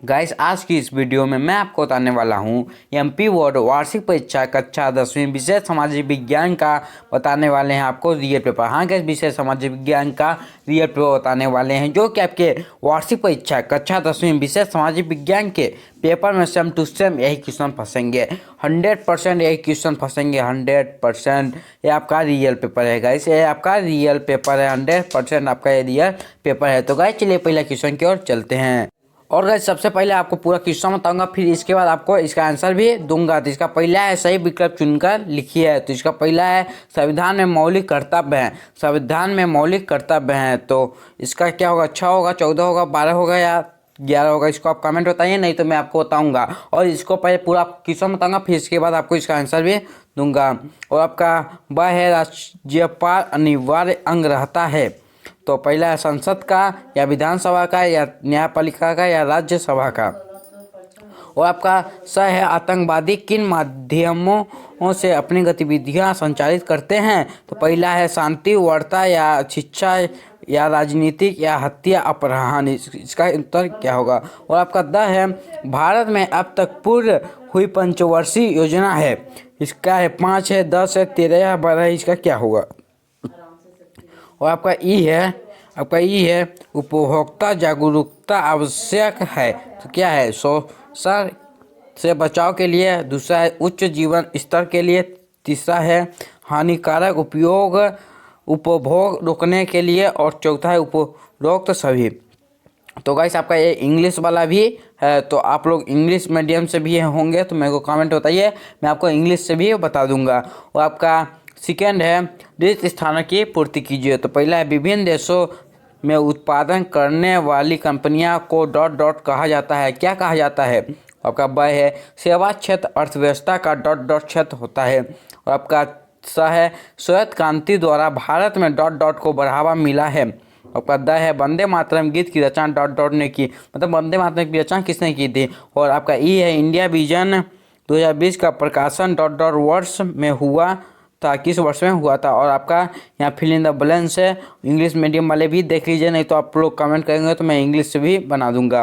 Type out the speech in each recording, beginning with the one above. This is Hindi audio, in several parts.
गाइस, आज की इस वीडियो में मैं आपको बताने वाला हूं एमपी बोर्ड वार्षिक परीक्षा कक्षा 10वीं विषय सामाजिक विज्ञान का बताने वाले हैं आपको रियल पेपर। हाँ गाइस, विषय सामाजिक विज्ञान का रियल पेपर बताने वाले हैं जो कि आपके वार्षिक परीक्षा कक्षा 10वीं विषय सामाजिक विज्ञान के पेपर में सेम टू सेम यही क्वेश्चन फंसेंगे। 100% यही क्वेश्चन फंसेंगे, 100%। ये आपका रियल पेपर है गाइस, ये आपका रियल पेपर है, 100% आपका ये रियल पेपर है। तो गाइस चलिए पहले क्वेश्चन की ओर चलते हैं। और गाइस सबसे पहले आपको पूरा क्वेश्चन बताऊंगा, फिर इसके बाद आपको इसका आंसर भी दूंगा। तो इसका पहला है सही विकल्प चुनकर लिखिए। तो इसका पहला है संविधान में मौलिक कर्तव्य है। संविधान में मौलिक कर्तव्य हैं, तो इसका क्या होगा? 6 होगा, 14 होगा, 12 होगा या 11 होगा? इसको आप कमेंट बताइए, नहीं तो मैं आपको बताऊंगा। और इसको पहले पूरा क्वेश्चन बताऊंगा, फिर इसके बाद आपको इसका आंसर भी दूंगा। और आपका वह है राज्यपाल अनिवार्य अंग रहता है। तो पहला है संसद का या विधानसभा का या न्यायपालिका का या राज्यसभा का। और आपका स है आतंकवादी किन माध्यमों से अपनी गतिविधियां संचालित करते हैं। तो पहला है शांति वार्ता या शिक्षा या राजनीतिक या हत्या अपहरण। इसका उत्तर क्या होगा? और आपका द है भारत में अब तक पूर्ण हुई पंचवर्षीय योजना है। इसका है 5 है, 10 है, 13 या 12 है। इसका क्या होगा? और आपका ई है उपभोक्ता जागरूकता आवश्यक है। तो क्या है? शोषण से बचाव के लिए। दूसरा है उच्च जीवन स्तर के लिए। तीसरा है हानिकारक उपभोग रोकने के लिए। और चौथा है उपरोक्त सभी। तो गाइस आपका ये इंग्लिश वाला भी है, तो आप लोग इंग्लिश मीडियम से भी होंगे तो मेरे को कमेंट बताइए, मैं आपको इंग्लिश से भी बता दूंगा। और आपका सेकेंड है रिक्त स्थानों की पूर्ति कीजिए। तो पहला है विभिन्न देशों में उत्पादन करने वाली कंपनियां को डॉट डॉट कहा जाता है। क्या कहा जाता है? आपका ब है सेवा क्षेत्र अर्थव्यवस्था का डॉट डॉट क्षेत्र होता है। और आपका स है श्वेत क्रांति द्वारा भारत में डॉट डॉट को बढ़ावा मिला है। आपका द है वंदे मातरम गीत की रचना डॉट डॉट ने की। मतलब वंदे मातरम की रचना किसने की थी? और आपका ई है इंडिया विजन 2020 का प्रकाशन डॉट डॉट वर्ष में हुआ था। किस वर्ष में हुआ था? और आपका यहाँ फिल इन द ब्लैंक्स है। इंग्लिश मीडियम वाले भी देख लीजिए, नहीं तो आप लोग कमेंट करेंगे तो मैं इंग्लिश से भी बना दूंगा।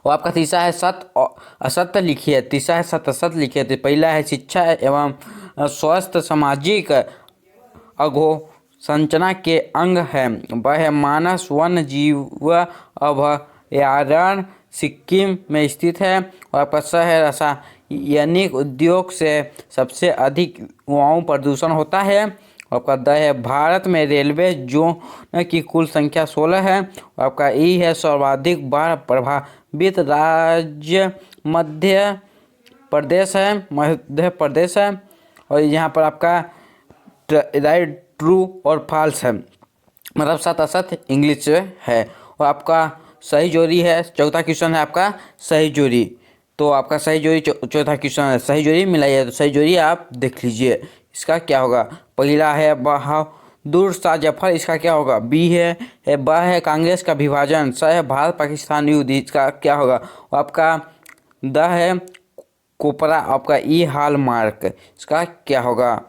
और आपका तीसरा है सत्य और असत्य लिखिए। तीसरा है सत्य असत्य लिखिए। तो पहला है शिक्षा एवं स्वस्थ सामाजिक अधोसंरचना के अंग है। वह है मानस वन्य जीव अभयारण्य सिक्किम में स्थित है। और आपका स है रासायनिक उद्योग से सबसे अधिक वायु प्रदूषण होता है। और आपका द है भारत में रेलवे जोन की कुल संख्या 16 है। और आपका ई है सर्वाधिक बाढ़ प्रभावित राज्य मध्य प्रदेश है। और यहाँ पर आपका राइट ट्रू और फॉल्स है, मतलब सत असत इंग्लिश है। और आपका सही जोड़ी है। चौथा क्वेश्चन है आपका सही जोड़ी। तो आपका सही जोड़ी चौथा क्वेश्चन है सही जोड़ी मिलाइए। तो सही जोड़ी आप देख लीजिए, इसका क्या होगा? पहला है बहादुर शाह जफर। इसका क्या होगा? बी है ब है कांग्रेस का विभाजन। स है भारत पाकिस्तान युद्ध। इसका क्या होगा? और आपका द है कोपरा। आपका ई हॉलमार्क। इसका क्या होगा?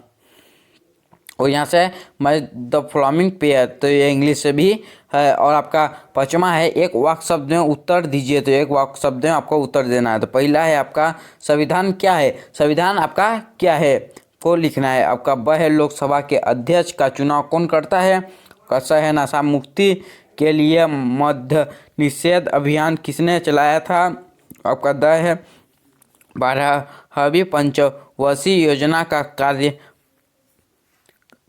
और यहाँ से मैं द फ्लामिंग पेयर, तो ये इंग्लिश से भी है। और आपका पांचवा है एक वाक्य शब्द में उत्तर दीजिए। तो एक वाक्य शब्द में आपको उत्तर देना है। तो पहला है आपका संविधान क्या है? संविधान आपका क्या है को लिखना है। आपका ब है लोकसभा के अध्यक्ष का चुनाव कौन करता है? स है नशा मुक्ति के लिए मद्य निषेध अभियान किसने चलाया था? आपका द है 12वीं पंचवर्षीय योजना का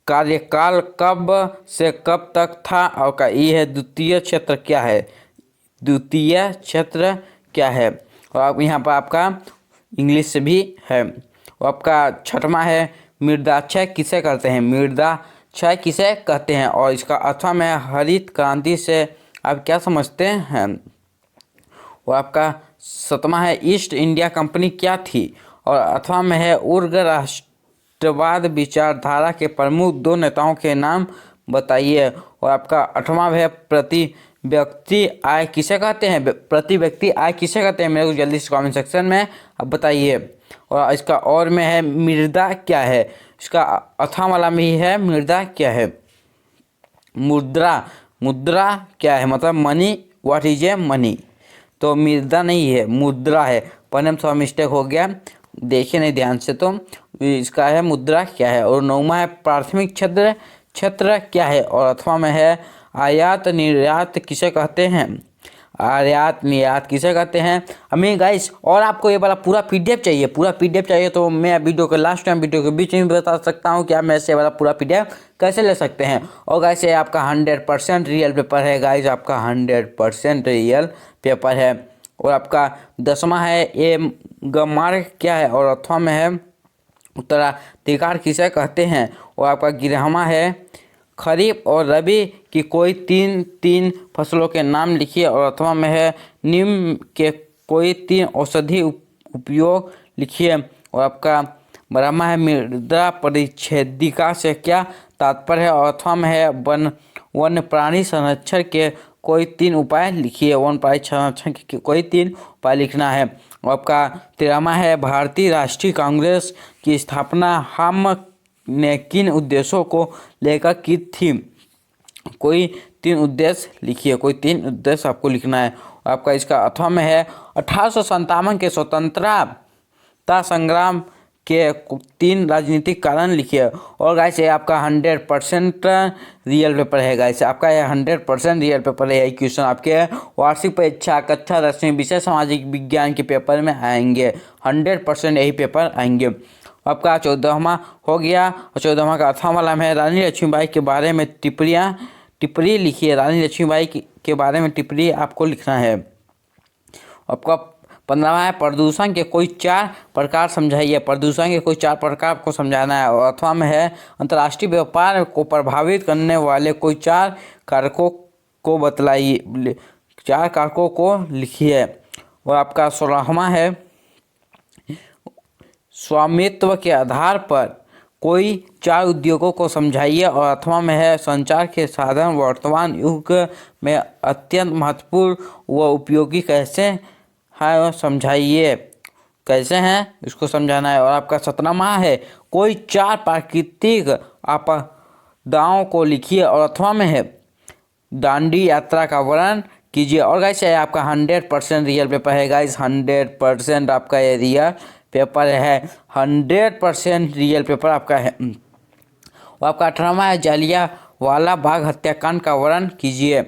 कार्यकाल कब से कब तक था? और का ई है द्वितीय क्षेत्र क्या है? द्वितीय क्षेत्र क्या है? और आप यहाँ पर आपका इंग्लिश से भी है। और आपका छठवां है मृदाक्षय किसे कहते हैं? मृदाक्षय किसे कहते हैं? और इसका अथवा में हरित क्रांति से आप क्या समझते हैं? और आपका सतवां है ईस्ट इंडिया कंपनी क्या थी? और अथवा में है उग्र राष्ट्रवाद विचारधारा के प्रमुख 2 नेताओं के नाम बताइए। और आपका 8वां है प्रति व्यक्ति आय किसे कहते हैं? प्रति व्यक्ति आय किसे कहते हैं? मेरे को जल्दी से कमेंट सेक्शन में अब बताइए। और इसका और में है मृदा क्या है? इसका अथवा वाला में ही है मृदा क्या है? मुद्रा क्या है? मतलब money, what is a money. तो मृदा नहीं है, मुद्रा है। पढ़ने में थोड़ा मिस्टेक हो गया, देखिए नहीं ध्यान से। तो इसका है मुद्रा क्या है। और 9वां है प्राथमिक क्षेत्र क्षेत्र क्या है। और 8वां में है आयात निर्यात किसे कहते हैं। आयात निर्यात किसे कहते हैं। हमें गाइस, और आपको ये वाला पूरा पीडीएफ चाहिए, पूरा पीडीएफ चाहिए तो मैं वीडियो के लास्ट टाइम वीडियो के बीच में बता सकता हूँ कि आप मेरे से वाला पूरा पीडीएफ कैसे ले सकते हैं। और गाइस ये आपका 100% रियल पेपर है गाइस, आपका 100% रियल पेपर है। और आपका 10वां है ये मार्ग क्या है। और 8वां में है उत्तराधिकार किसे कहते हैं। और आपका 11वां है खरीफ और रबी की कोई तीन फसलों के नाम लिखिए। और 8वां में है नीम के कोई 3 औषधि उपयोग लिखिए। और आपका 12वां है मृदा परिच्छेदिका से क्या तात्पर्य है। और 8वां में है वन्य प्राणी संरक्षण के कोई 3 उपाय लिखिए। वन प्राणी संरक्षण के कोई 3 उपाय लिखना है। और आपका 13वां है भारतीय राष्ट्रीय कांग्रेस की स्थापना हम ने किन उद्देश्यों को लेकर की थी। कोई 3 उद्देश्य लिखिए, कोई 3 उद्देश्य आपको लिखना है। आपका इसका 8वां में है 1857 के स्वतंत्रता संग्राम के 3 राजनीतिक कारण लिखिए। और गाइस ये आपका 100% रियल पेपर है गाइस, आपका ये 100% रियल पेपर है। यही क्वेश्चन आपके वार्षिक परीक्षा कक्षा 10वीं विषय सामाजिक विज्ञान के पेपर में आएंगे। 100% यही पेपर आएंगे। आपका 14वां हो गया। और 14वां का 8वां वाला में रानी लक्ष्मीबाई के बारे में टिप्पणी लिखिए। रानी लक्ष्मीबाई के बारे में टिप्पणी आपको लिखना है। आपका 15वां है प्रदूषण के कोई 4 प्रकार समझाइए। प्रदूषण के कोई 4 प्रकार आपको समझाना है। और 8वां में है अंतर्राष्ट्रीय व्यापार को प्रभावित करने वाले कोई 4 कारकों को बतलाइए, 4 कारकों को लिखिए। और आपका 16वां है स्वामित्व के आधार पर कोई 4 उद्योगों को समझाइए। और 8वां में है संचार के साधन वर्तमान युग में अत्यंत महत्वपूर्ण व उपयोगी कैसे हैं समझाइए, कैसे हैं इसको समझाना है। और आपका 17वां है कोई 4 प्राकृतिक आपदाओं को लिखिए। और 8वां में है दांडी यात्रा का वर्णन कीजिए। और गाइस ये आपका 100% रियल पेपर है गाइस, 100% आपका ये रियल पेपर है, 100% रियल पेपर आपका है। और आपका 18वां है जलियांवाला बाग हत्याकांड का वर्णन कीजिए।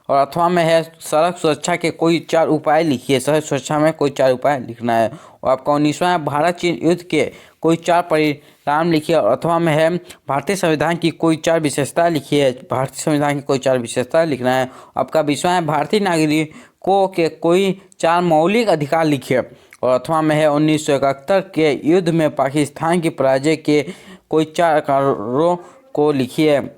और 8वां में है सड़क सुरक्षा के कोई 4 उपाय लिखिए। सड़क सुरक्षा में कोई 4 उपाय लिखना है। और आपका 19वां है भारत चीन युद्ध के कोई 4 परिणाम लिखिए। और 8वां में है भारतीय संविधान की कोई 4 विशेषता लिखिए। भारतीय संविधान की कोई 4 विशेषता लिखना है। आपका 20वां है भारतीय नागरिकों के कोई 4 मौलिक अधिकार लिखिए। और 8वां में है 1971 के युद्ध में पाकिस्तान की पराजय के कोई 4 कारणों को लिखिए। और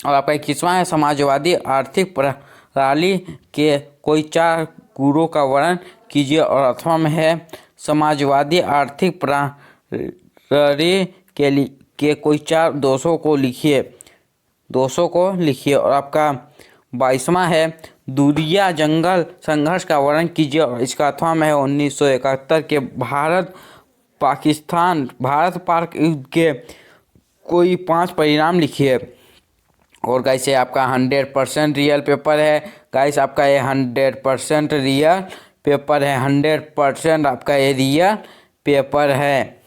आपका 21वां है समाजवादी आर्थिक प्रणाली के कोई 4 गुणों का वर्णन कीजिए। और 8वां में है समाजवादी आर्थिक प्रणाली के कोई 4 दोषों को लिखिए। और आपका 22वां है दूरिया जंगल संघर्ष का वर्णन कीजिए। और इसका 8वां में है 1971 के भारत पाक युद्ध के कोई 5 परिणाम लिखिए। और गाइस ये आपका 100% रियल पेपर है गाइस, आपका ये 100% रियल पेपर है, 100% आपका ये रियल पेपर है।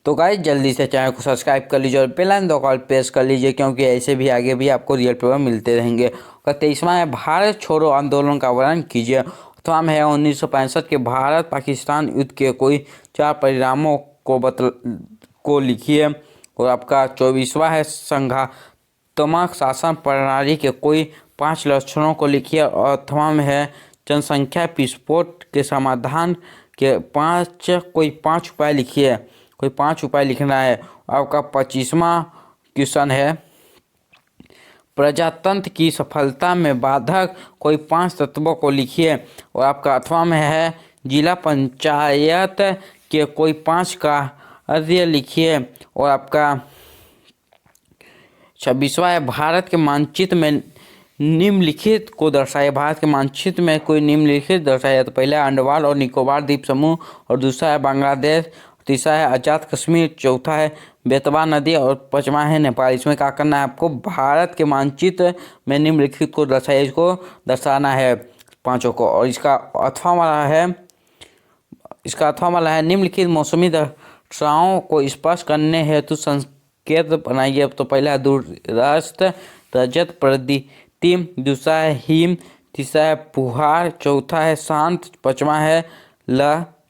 तो गाइस जल्दी से चैनल को सब्सक्राइब कर लीजिए और बेल आइकन दबाकर प्रेस कर लीजिए, क्योंकि ऐसे भी आगे भी आपको रियल पेपर मिलते रहेंगे। और 23वां है भारत छोड़ो आंदोलन का वर्णन कीजिए। 8वां में है 1965 के भारत पाकिस्तान युद्ध के कोई 4 परिणामों को लिखिए। और आपका 24वां है संघात्मक शासन प्रणाली के कोई 5 लक्षणों को लिखिए। और 8वां में है जनसंख्या विस्फोट के समाधान के 5 उपाय लिखिए, कोई 5 उपाय लिखना है। आपका 25वां क्वेश्चन है प्रजातंत्र की सफलता में बाधक कोई 5 तत्वों को लिखिए। और आपका 8वां में है जिला पंचायत के कोई 5 कार्य लिखिए। और आपका 26वां है भारत के मानचित्र में निम्नलिखित को दर्शाए। भारत के मानचित्र में कोई निम्नलिखित दर्शाया। तो पहला है अंडमान और निकोबार द्वीप समूह, और दूसरा है बांग्लादेश, तीसरा है आज़ाद कश्मीर, चौथा है बेतवा नदी, और 5वां है नेपाल। इसमें क्या करना है आपको, भारत के मानचित्र में निम्नलिखित को दर्शाए, इसको दर्शाना है। पाँचों को। और इसका अथवा वाला है निम्नलिखित मौसमी दशाओं को स्पष्ट करने हेतु संकेत बनाइए। तो पहला है दूरस्थ, रजत, प्रदितिम, दूसरा है हिम, तीसरा है फुहार, चौथा है शांत, पाँचवा है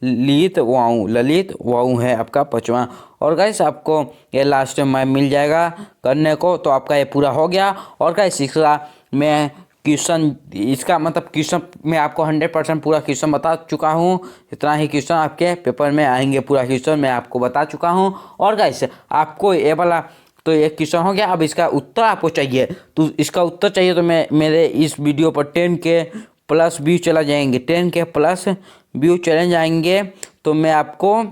ललित वायु है आपका पाँचवा। और गाइस आपको ये लास्ट में मिल जाएगा करने को। तो आपका ये पूरा हो गया। और गाइस इसका मैं क्वेश्चन, इसका मतलब क्वेश्चन मैं आपको 100% पूरा क्वेश्चन बता चुका हूँ। इतना ही क्वेश्चन आपके पेपर में आएंगे, पूरा क्वेश्चन मैं आपको बता चुका हूँ। और गाइस आपको ये वाला तो एक क्वेश्चन हो गया। अब इसका उत्तर आपको चाहिए, तो इसका उत्तर चाहिए तो मैं मेरे इस वीडियो पर 10K प्लस व्यू चला जाएंगे, 10K प्लस व्यू चले जाएंगे तो मैं आपको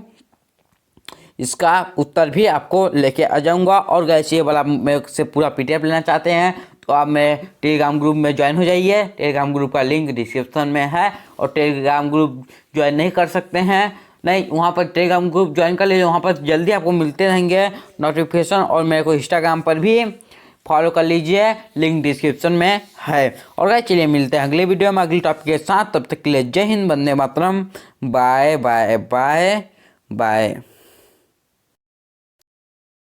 इसका उत्तर भी आपको लेके आ जाऊंगा। और गाइस ये वाला मेरे से पूरा PDF लेना चाहते हैं तो आप मेरे टेलीग्राम ग्रुप में ज्वाइन हो जाइए। टेलीग्राम ग्रुप का लिंक डिस्क्रिप्शन में है। और टेलीग्राम ग्रुप ज्वाइन नहीं कर सकते हैं, नहीं वहाँ पर टेलीग्राम ग्रुप ज्वाइन कर लीजिए, वहाँ पर जल्दी आपको मिलते रहेंगे नोटिफिकेशन। और मेरे को इंस्टाग्राम पर भी फॉलो कर लीजिए, लिंक डिस्क्रिप्शन में है। और गाइस चलिए मिलते हैं अगले वीडियो में अगले टॉपिक के साथ। तब तक के लिए जय Hind, Vande Mataram, bye bye bye bye.